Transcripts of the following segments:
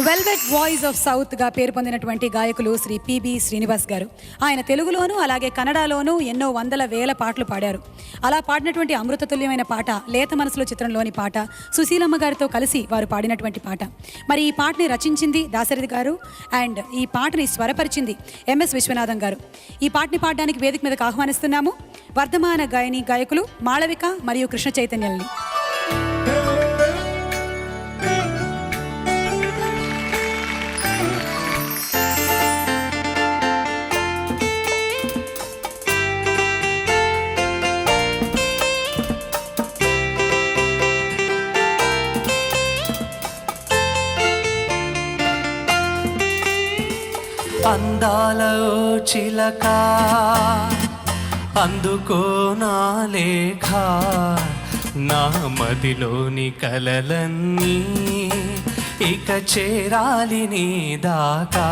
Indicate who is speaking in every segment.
Speaker 1: Velvet voice of south గా పేరు పొందినటువంటి గాయకులు శ్రీ పిబి శ్రీనివాస్ గారు. ఆయన తెలుగులోను అలాగే కన్నడలోను ఎన్నో వందల వేల పాటలు పాడారు. అలా పాడినటువంటి అమృతతుల్యమైన పాట లేత మనసులో చిత్రంలోని పాట, సుశీలమ్మ గారితో కలిసి వారు పాడినటువంటి పాట. మరి ఈ పాటని రచించింది దాశరథి గారు అండ్ ఈ పాటని స్వరపరిచింది ఎంఎస్ విశ్వనాథం గారు. ఈ పాటని పాడడానికి వేదిక మీదకి ఆహ్వానిస్తున్నాము వర్ధమాన గాయని గాయకులు మాళవిక మరియు కృష్ణ చైతన్యల్ని.
Speaker 2: అందాల చిలక అందుకో నా లేఖ, నా మదిలోని కలలన్నీ ఇక చేరాలి నీ దాకా.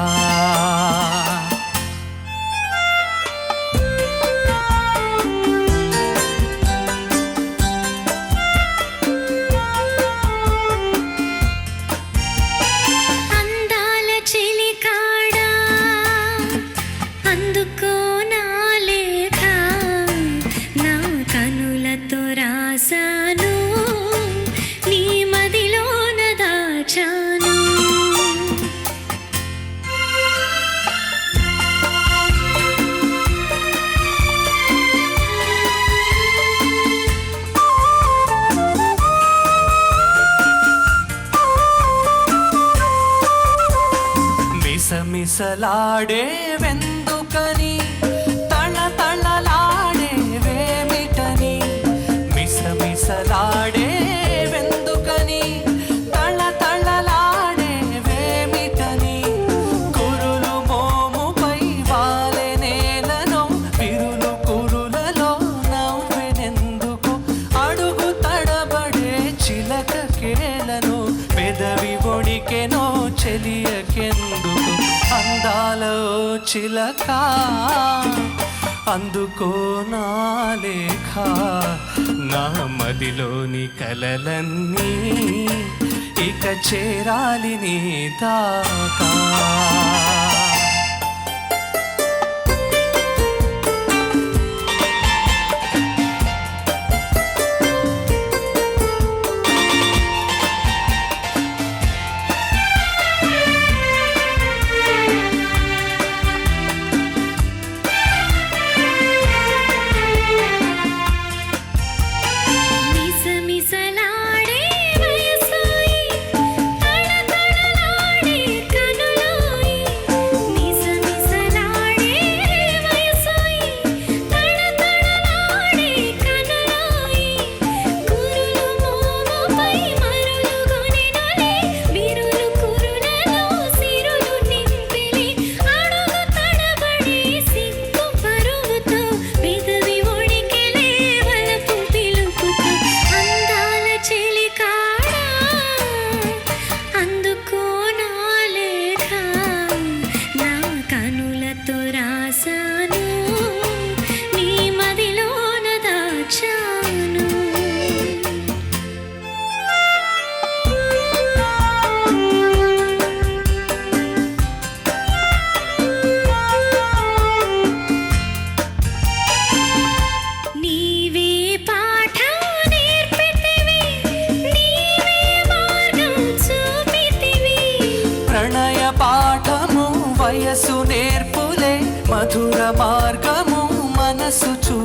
Speaker 2: మిసలాడే వెందుకని, తళతళలాడే వేమిటని, మిసలాడే వెందుకని, తళతళలాడే వేమిటని, కురులు మోముపై వాలె నేలను విరులు కురులలో నవ్వెనెందుకు, అడుగు తడబడే చిలక కేలను పెదవి ఒడికెనో చెలియకెందుకు. అందాల చిలక అందుకో నా లేఖ, నా మదిలోని కలలన్నీ ఇక చేరాలి నీ దాకా. ప్రణయ పాఠము వయసు నేర్పులే, మధుర మార్గము మనసు చూ